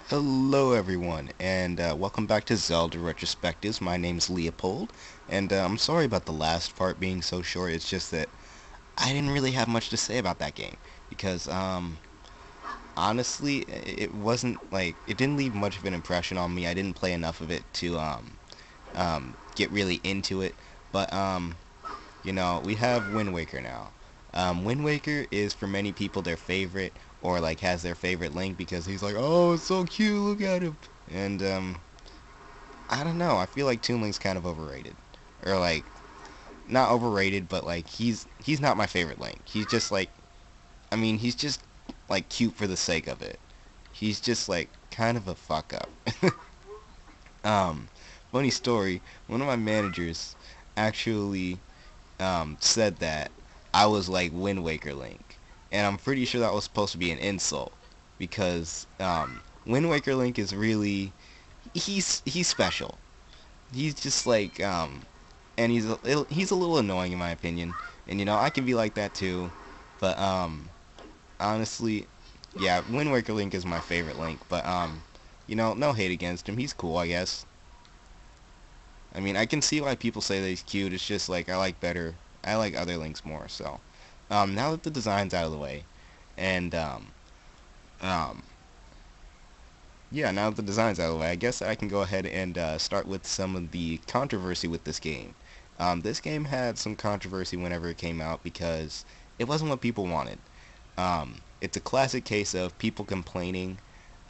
Hello everyone, and welcome back to Zelda Retrospectives. My name's Leopold, and I'm sorry about the last part being so short. It's just that I didn't really have much to say about that game because, honestly, it wasn't like it didn't leave much of an impression on me. I didn't play enough of it to get really into it. But we have Wind Waker now. Wind Waker is for many people their favorite, or like has their favorite Link because he's like, oh, it's so cute, look at him. And I don't know. I feel like Toon Link's kind of overrated, or like not overrated, but like he's not my favorite Link. He's just like, I mean, he's just like cute for the sake of it. He's just like kind of a fuck up. um, Funny story. One of my managers actually said that I was like Wind Waker Link, and I'm pretty sure that was supposed to be an insult because Wind Waker Link is really he's special. He's just like and he's a little annoying in my opinion, and I can be like that too, but honestly, yeah, Wind Waker Link is my favorite Link, but no hate against him. He's cool, I guess. I mean, I can see why people say that he's cute. It's just like I like other Links more. So, now that the design's out of the way, and um, yeah, now that the design's out of the way, I guess I can go ahead and start with some of the controversy with this game. This game had some controversy whenever it came out because it wasn't what people wanted. It's a classic case of people complaining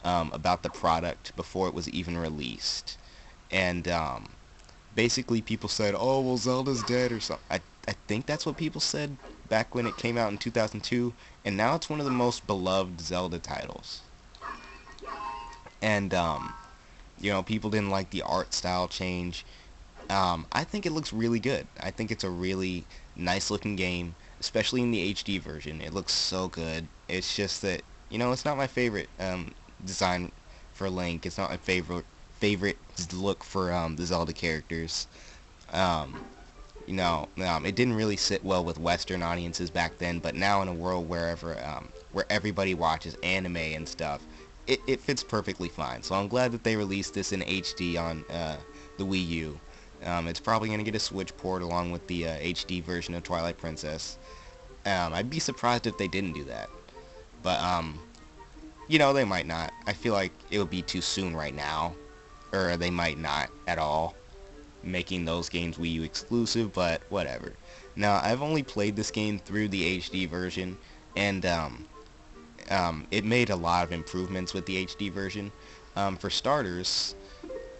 about the product before it was even released, and basically people said, "Oh, well, Zelda's dead" or something. I think that's what people said back when it came out in 2002, and now it's one of the most beloved Zelda titles. And people didn't like the art style change. I think it looks really good. I think it's a really nice looking game, especially in the HD version. It looks so good. It's just that it's not my favorite design for Link. It's not my favorite look for the Zelda characters. Um, it didn't really sit well with Western audiences back then, but now in a world where everybody watches anime and stuff, it fits perfectly fine. So I'm glad that they released this in HD on the Wii U. It's probably going to get a Switch port along with the HD version of Twilight Princess. I'd be surprised if they didn't do that. But, they might not. I feel like it would be too soon right now. Or they might not at all, making those games Wii U exclusive, but whatever. Now, I've only played this game through the HD version, and it made a lot of improvements with the HD version. For starters,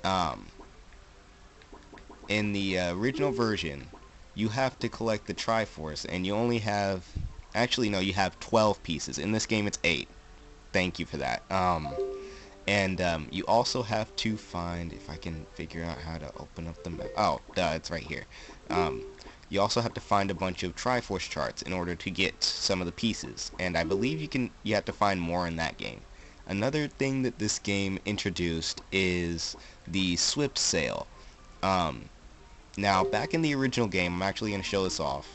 um, in the original version, you have to collect the Triforce, and you only have... Actually, no, you have 12 pieces. In this game, it's 8. Thank you for that. And you also have to find, if I can figure out how to open up the map. Oh, duh, it's right here. You also have to find a bunch of Triforce charts in order to get some of the pieces. And I believe you have to find more in that game. Another thing that this game introduced is the Swift Sale. Um, Now, back in the original game, I'm actually going to show this off.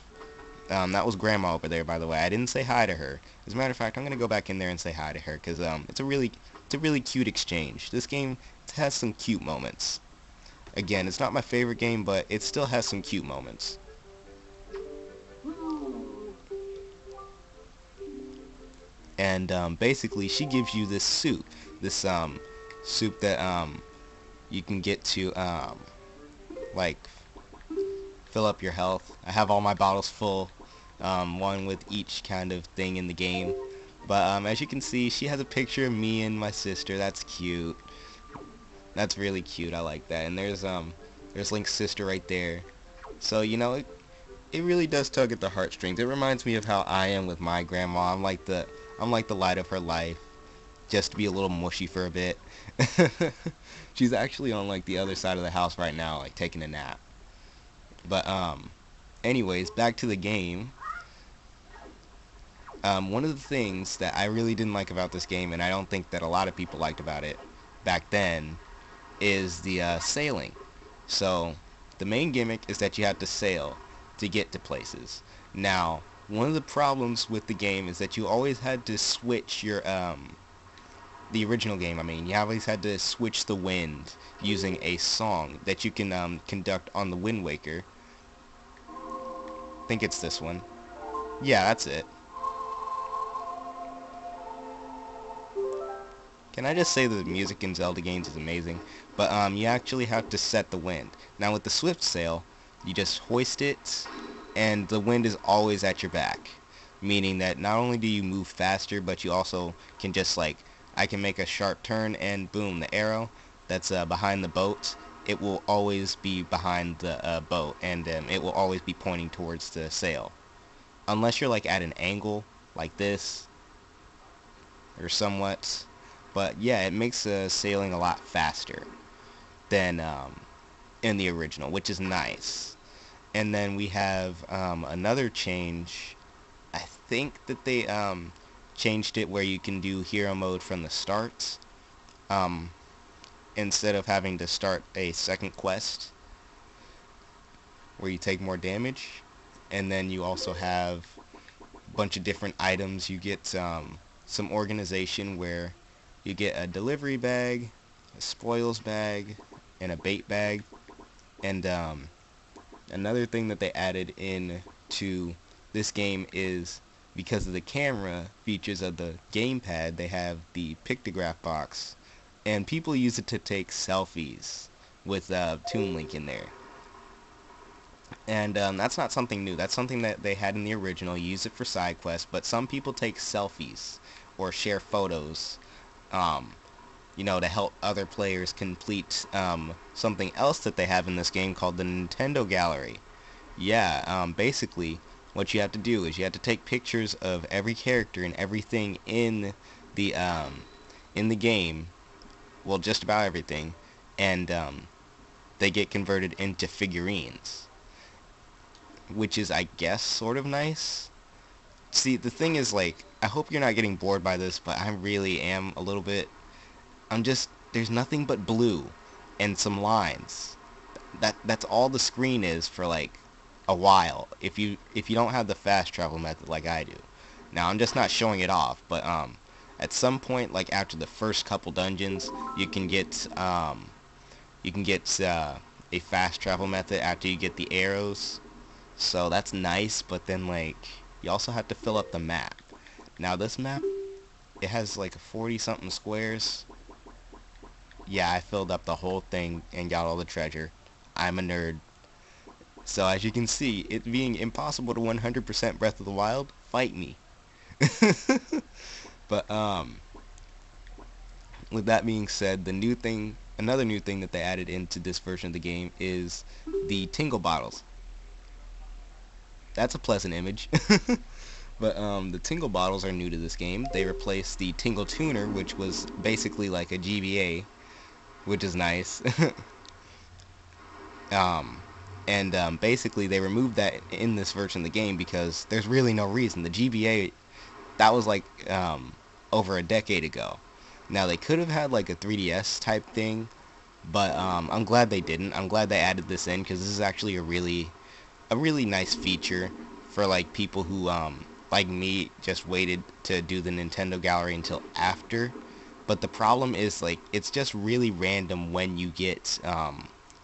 That was Grandma over there, by the way. I didn't say hi to her. As a matter of fact, I'm gonna go back in there and say hi to her because it's a really cute exchange. This game has some cute moments. Again, it's not my favorite game, but it still has some cute moments. And basically, she gives you this soup that you can get to like fill up your health. I have all my bottles full, one with each kind of thing in the game. But as you can see, she has a picture of me and my sister. That's cute. That's really cute. I like that. And there's Link's sister right there. So it really does tug at the heartstrings. It reminds me of how I am with my grandma. I'm like the light of her life, just to be a little mushy for a bit. She's actually on like the other side of the house right now, like taking a nap. But anyways, back to the game. One of the things that I really didn't like about this game, and I don't think that a lot of people liked about it back then, is the sailing. So the main gimmick is that you have to sail to get to places. Now, one of the problems with the game is that you always had to switch the original game, I mean, you always had to switch the wind using a song that you can conduct on the Wind Waker. I think it's this one. Yeah, that's it. Can I just say that the music in Zelda games is amazing? But you actually have to set the wind. Now with the Swift Sail, you just hoist it, and the wind is always at your back. Meaning that not only do you move faster, but you also can just like, I can make a sharp turn and boom, the arrow that's behind the boat, it will always be behind the boat, and it will always be pointing towards the sail. Unless you're like at an angle, like this, or somewhat. But yeah, it makes sailing a lot faster than in the original, which is nice. And then we have another change. I think that they changed it where you can do hero mode from the start, instead of having to start a second quest where you take more damage. And then you also have a bunch of different items. You get some organization where you get a delivery bag, a spoils bag, and a bait bag. And another thing that they added in to this game is, because of the camera features of the gamepad, they have the pictograph box, and people use it to take selfies with Toon Link in there. And that's not something new. That's something that they had in the original. You use it for side quests, but some people take selfies or share photos, to help other players complete something else that they have in this game called the Nintendo Gallery. Yeah, basically, what you have to do is you have to take pictures of every character and everything in the game. Well, just about everything, and they get converted into figurines, which is, I guess, sort of nice. See, the thing is, like, I hope you're not getting bored by this, but I really am a little bit. There's nothing but blue and some lines. That's all the screen is for like a while, if you don't have the fast travel method like I do. Now, I'm just not showing it off, but at some point, like after the first couple dungeons, you can get a fast travel method after you get the arrows. So that's nice, but then like you also have to fill up the map. Now this map, it has like 40 something squares. Yeah, I filled up the whole thing and got all the treasure. I'm a nerd. So as you can see, it being impossible to 100% Breath of the Wild, fight me. But with that being said, another new thing that they added into this version of the game is the tingle bottles. That's a pleasant image. But the tingle bottles are new to this game. They replaced the tingle tuner, which was basically like a GBA, which is nice. Basically they removed that in this version of the game because there's really no reason. The GBA, that was like over a decade ago. Now they could have had like a 3DS type thing, but I'm glad they didn't. I'm glad they added this in because this is actually a really nice feature for like people who like me just waited to do the Nintendo Gallery until after. But the problem is, like, it's just really random when you get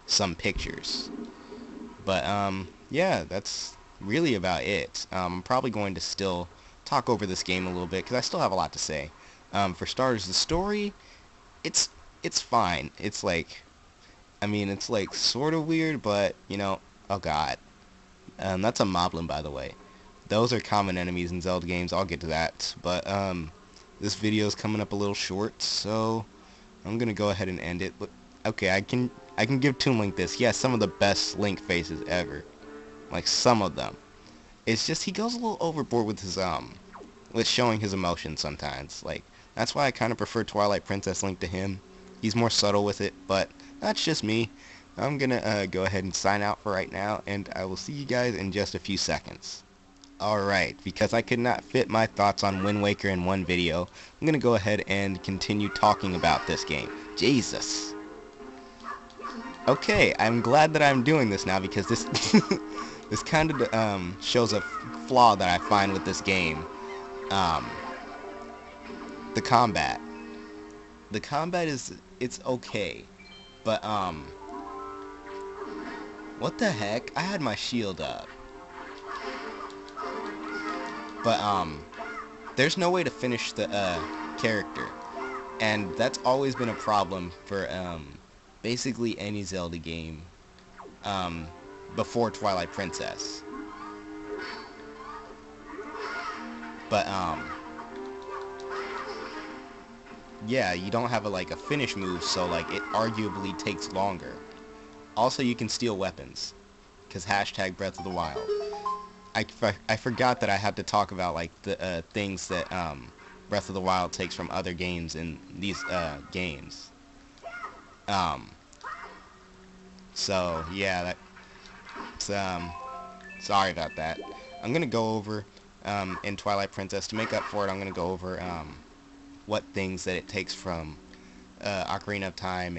some pictures. But yeah, that's really about it. I'm probably going to still talk over this game a little bit because I still have a lot to say. For starters, the story, it's fine. It's like, I mean, it's like sort of weird, but oh god, that's a moblin, by the way. Those are common enemies in Zelda games. I'll get to that. But this video is coming up a little short, so I'm gonna go ahead and end it. But okay, I can give Toon Link this. He has some of the best Link faces ever. Like some of them. It's just he goes a little overboard with his with showing his emotions sometimes. Like that's why I kind of prefer Twilight Princess Link to him. He's more subtle with it, but that's just me. I'm gonna go ahead and sign out for right now, and I will see you guys in just a few seconds. Alright, because I could not fit my thoughts on Wind Waker in one video, I'm going to go ahead and continue talking about this game. Jesus. Okay, I'm glad that I'm doing this now because this this kind of shows a flaw that I find with this game. The combat. the combat is, it's okay, but what the heck? I had my shield up, but there's no way to finish the character, and that's always been a problem for basically any Zelda game um before Twilight Princess. But yeah, you don't have a like a finish move, so like it arguably takes longer. Also, you can steal weapons, cause hashtag Breath of the Wild. I forgot that I had to talk about like the things that Breath of the Wild takes from other games in these games. Um, so yeah, that's sorry about that. I'm gonna go over in Twilight Princess to make up for it. I'm gonna go over what things that it takes from Ocarina of Time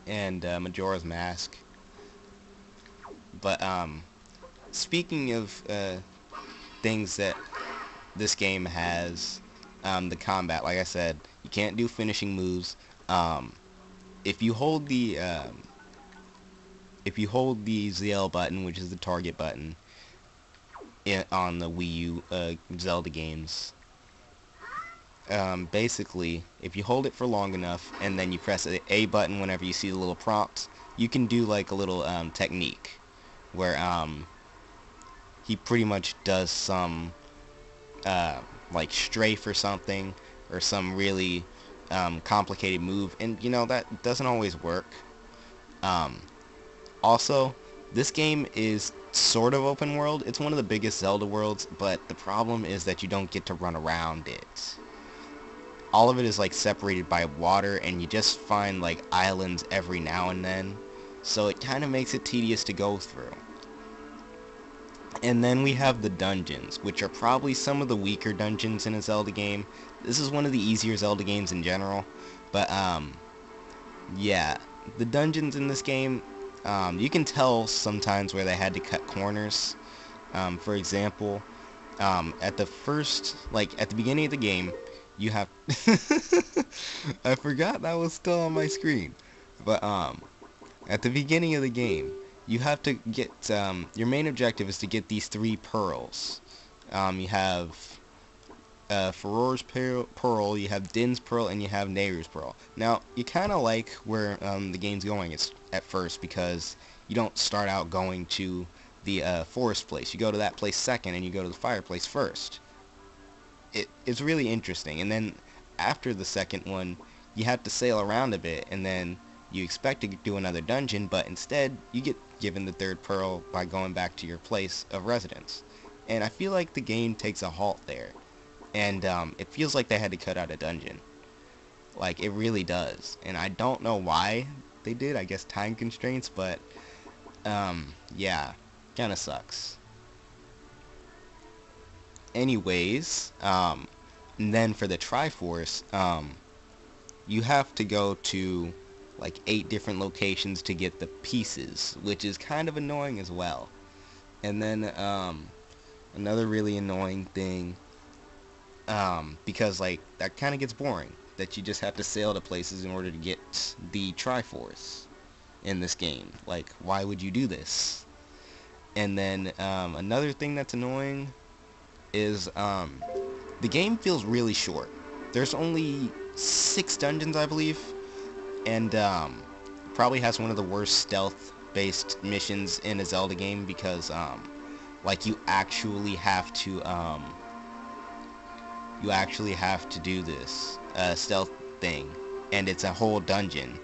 and Majora's Mask. But speaking of things that this game has, the combat, like I said, you can't do finishing moves. If you hold the ZL button, which is the target button on the Wii U Zelda games, basically, if you hold it for long enough and then you press the A button whenever you see the little prompts, you can do like a little technique where he pretty much does some like strafe or something, or some really complicated move, and you know that doesn't always work. Also, this game is sort of open world. It's one of the biggest Zelda worlds, but the problem is that you don't get to run around it. All of it is like separated by water, and you just find like islands every now and then, so it kind of makes it tedious to go through. And then we have the dungeons, which are probably some of the weaker dungeons in a Zelda game. This is one of the easier Zelda games in general, but yeah, the dungeons in this game, you can tell sometimes where they had to cut corners. For example, at the beginning of the game, you have I forgot that was still on my screen. But at the beginning of the game, you have to get your main objective is to get these 3 pearls. You have Farore's Pearl, you have Din's Pearl, and you have Nehru's Pearl. Now, you kind of like where the game's going at first, because you don't start out going to the forest place. You go to that place second, and you go to the fireplace first. It's really interesting. And then after the second one, you have to sail around a bit, and then you expect to do another dungeon, but instead you get given the 3rd pearl by going back to your place of residence. And I feel like the game takes a halt there, and it feels like they had to cut out a dungeon. Like, it really does. And I don't know why they did. I guess time constraints, but yeah, kinda sucks. Anyways, and then for the Triforce, you have to go to like 8 different locations to get the pieces, which is kind of annoying as well. And then another really annoying thing, because like that kind of gets boring, that you just have to sail to places in order to get the Triforce in this game. Like, why would you do this? And then another thing that's annoying is the game feels really short. There's only 6 dungeons, I believe, and probably has one of the worst stealth-based missions in a Zelda game, because like you actually have to do this stealth thing, and it's a whole dungeon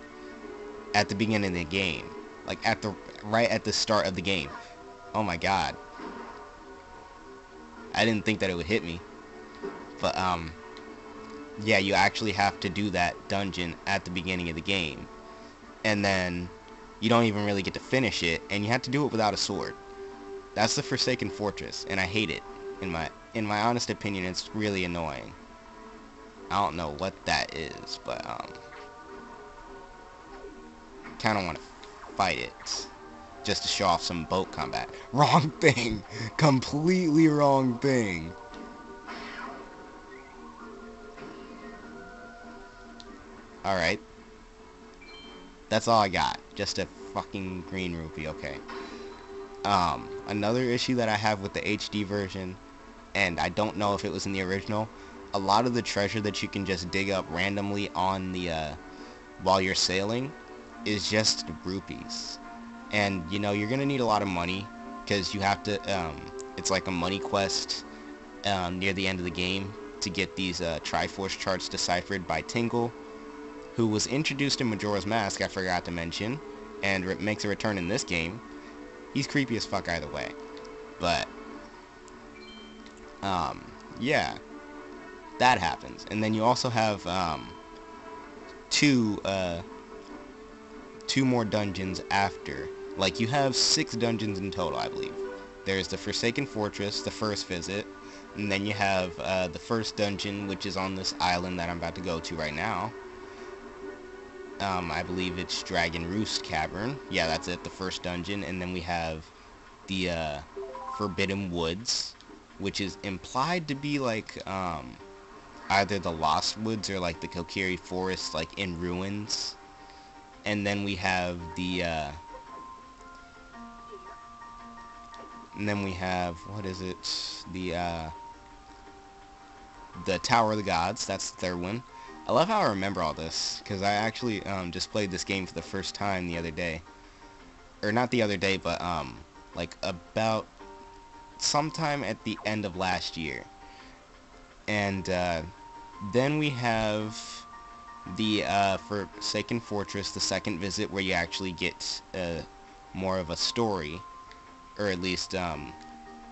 at the beginning of the game, like right at the start of the game. Oh my god. I didn't think that it would hit me. But yeah, you actually have to do that dungeon at the beginning of the game. And then you don't even really get to finish it, and you have to do it without a sword. That's the Forsaken Fortress, and I hate it. In my honest opinion, it's really annoying. I don't know what that is, but kinda wanna fight it, just to show off some boat combat. Wrong thing! Completely wrong thing! Alright. That's all I got. Just a fucking green rupee, okay. Another issue that I have with the HD version, and I don't know if it was in the original, a lot of the treasure that you can just dig up randomly on the, while you're sailing, is just rupees. And, you know, you're gonna need a lot of money, because you have to, it's like a money quest, near the end of the game, to get these, Triforce charts deciphered by Tingle, who was introduced in Majora's Mask, I forgot to mention, and makes a return in this game. He's creepy as fuck either way. But, yeah, that happens. And then you also have, two more dungeons after. Like, you have 6 dungeons in total, I believe. There's the Forsaken Fortress, the first visit, and then you have, the first dungeon, which is on this island that I'm about to go to right now. I believe it's Dragon Roost Cavern. Yeah, that's it, the first dungeon. And then we have the Forbidden Woods, which is implied to be like either the Lost Woods or like the Kokiri Forest, like in ruins. And then we have the what is it? The Tower of the Gods. That's the third one. I love how I remember all this, because I actually just played this game for the first time the other day. Or not the other day, but like about sometime at the end of last year. And then we have the Forsaken Fortress, the second visit, where you actually get more of a story. Or at least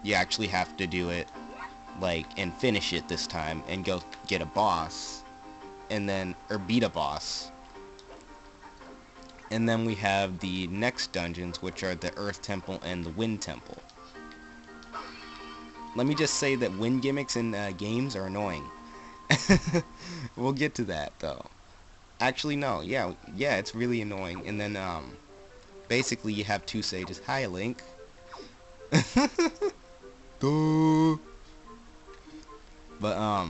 you actually have to do it, like, and finish it this time, and go get a boss. And then, or beat a boss. And then we have the next dungeons, which are the Earth Temple and the Wind Temple. Let me just say that wind gimmicks in games are annoying. We'll get to that, though. Actually, no, yeah, it's really annoying. And then, basically you have 2 sages. Hi, Link. Duh. But,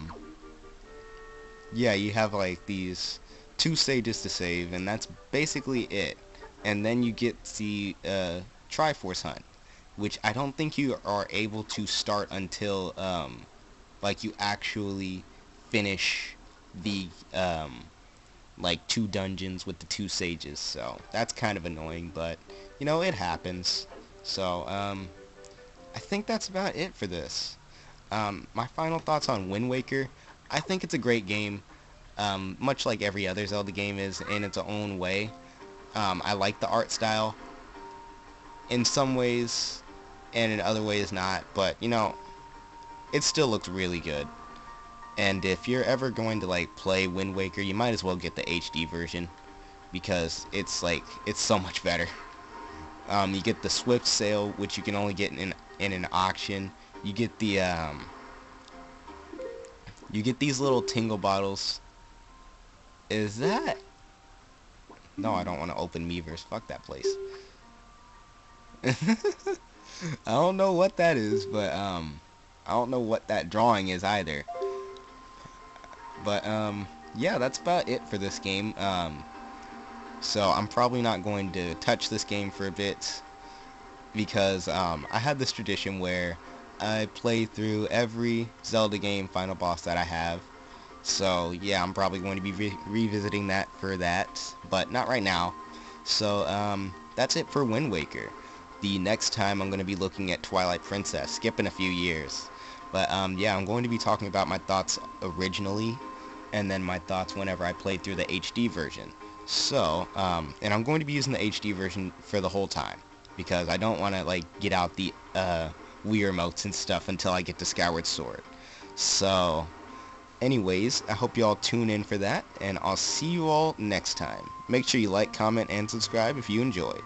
yeah, you have like these 2 stages to save, and that's basically it. And then you get the Triforce Hunt, which I don't think you are able to start until like you actually finish the like 2 dungeons with the 2 sages. So that's kind of annoying, but you know, it happens. So I think that's about it for this. My final thoughts on Wind Waker. I think it's a great game, much like every other Zelda game is in its own way. I like the art style in some ways, and in other ways not, but, you know, it still looks really good. And if you're ever going to, like, play Wind Waker, you might as well get the HD version, because it's, like, it's so much better. You get the Swift Sail, which you can only get in an auction. You get the, you get these little tingle bottles. Is that... No, I don't want to open Miiverse. Fuck that place. I don't know what that is, but, I don't know what that drawing is either. But, yeah, that's about it for this game. So I'm probably not going to touch this game for a bit, because, I had this tradition where I play through every Zelda game final boss that I have. So yeah, I'm probably going to be revisiting that for that, but not right now. So that's it for Wind Waker. The next time I'm going to be looking at Twilight Princess, skipping a few years. But yeah, I'm going to be talking about my thoughts originally, and then my thoughts whenever I played through the HD version. So, and I'm going to be using the HD version for the whole time, because I don't want to, like, get out the Wii remotes and stuff until I get to Skyward Sword. So, anyways, I hope you all tune in for that, and I'll see you all next time. Make sure you like, comment, and subscribe if you enjoyed.